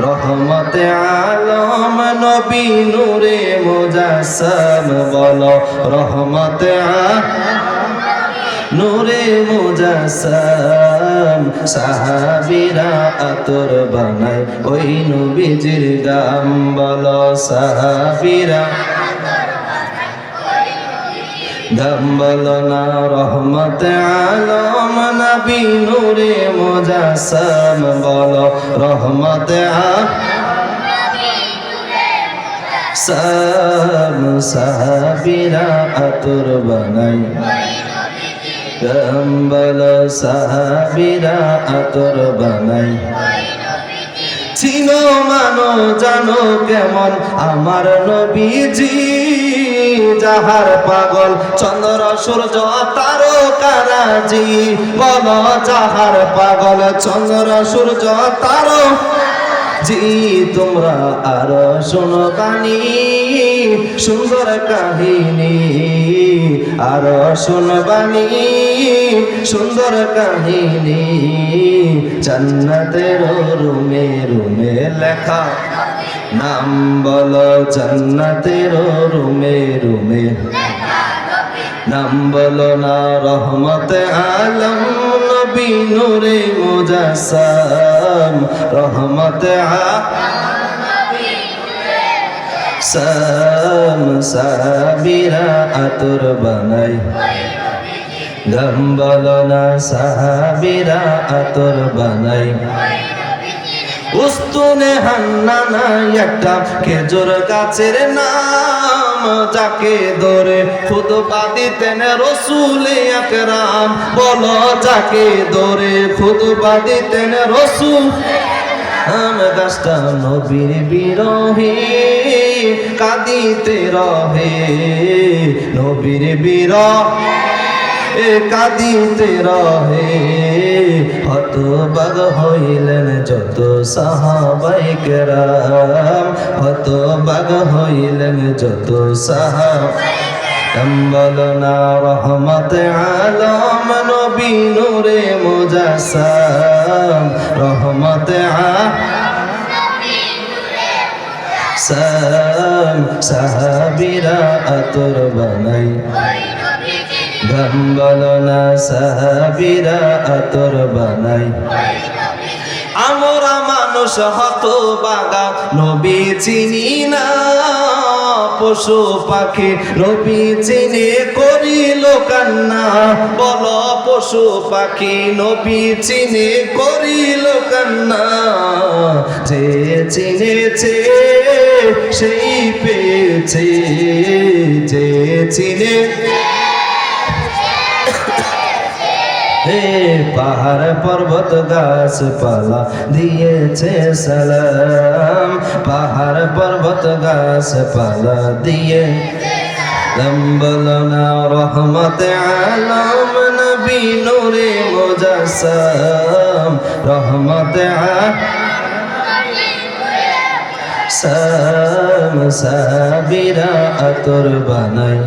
রহমতে আলম নবী নূরে মুজাসসাম বলো রহমতে নূরে মুজাসসাম সাহাবীরা আতর বানায় ওই নবীজির গাম বলো সাহাবীরা গাম বলো না রহমতে আলম নবী নূরে মুজাসসাম বলো রহমতে সাহাবীরা আতর বানায় গাম বলো সাহাবীরা আতর বানায় চিনো মানো জানো কেমন আমার নবীজি যাহার পাগল চন্দ্র সূর্য তারকারাজি বলো যাহার পাগল চন্দ্র সূর্য জি তোমরা আর শোনো বাণী সুন্দর কাহিনী আর শোনো বাণী সুন্দর কাহিনী জান্নাতের রুমে রুমে লেখা নাম বলো জান্নাতের রুমে রুমে নাম বলো না রহমতে আলম নবী নূরে মুজাসসাম রহমতে সাহাবীরা আতর বানায় গাম বলো না সাহাবীরা আতর বানায় উস্তুনে হান্নানা একটা খেজুর গাছের নাম যাকে ধরে খুতবা দিতেন রাসূল আকরাম বলো যাকে ধরে খুতবা দিতেন রাসূল গাছটা নবীর বিরহে কাঁদিতে রহে নবীর বিরহে কাঁদিতে রহে হতবাগ হইলেন যত সাহাবায়ে কেরাম হতবাগ হইলেন যত সাহাবায়ে বলো না রহমতে আলম নবী নূরে মুজাসসাম রহমতে সাহাবীরা আতর বানায় গাম বলো না সাহাবীরা আতর বানায় আমরা মানুষ হতভাগা নবী চিনি না পশু পাখি নবী চিনে করিল কান্না বলো পশু পাখি নবী চিনে করিল কান্না যে চিনেছে সেই পেয়েছে যে চিনে পাহাড় পর্বত গাছপালা দিয়েছে সালাম পাহাড় পর্বত গাছপালা দিয়ে বলো না রহমতে আলম নবী নূরে মুজাসসাম রহমতে সাহাবীরা আতর বানায়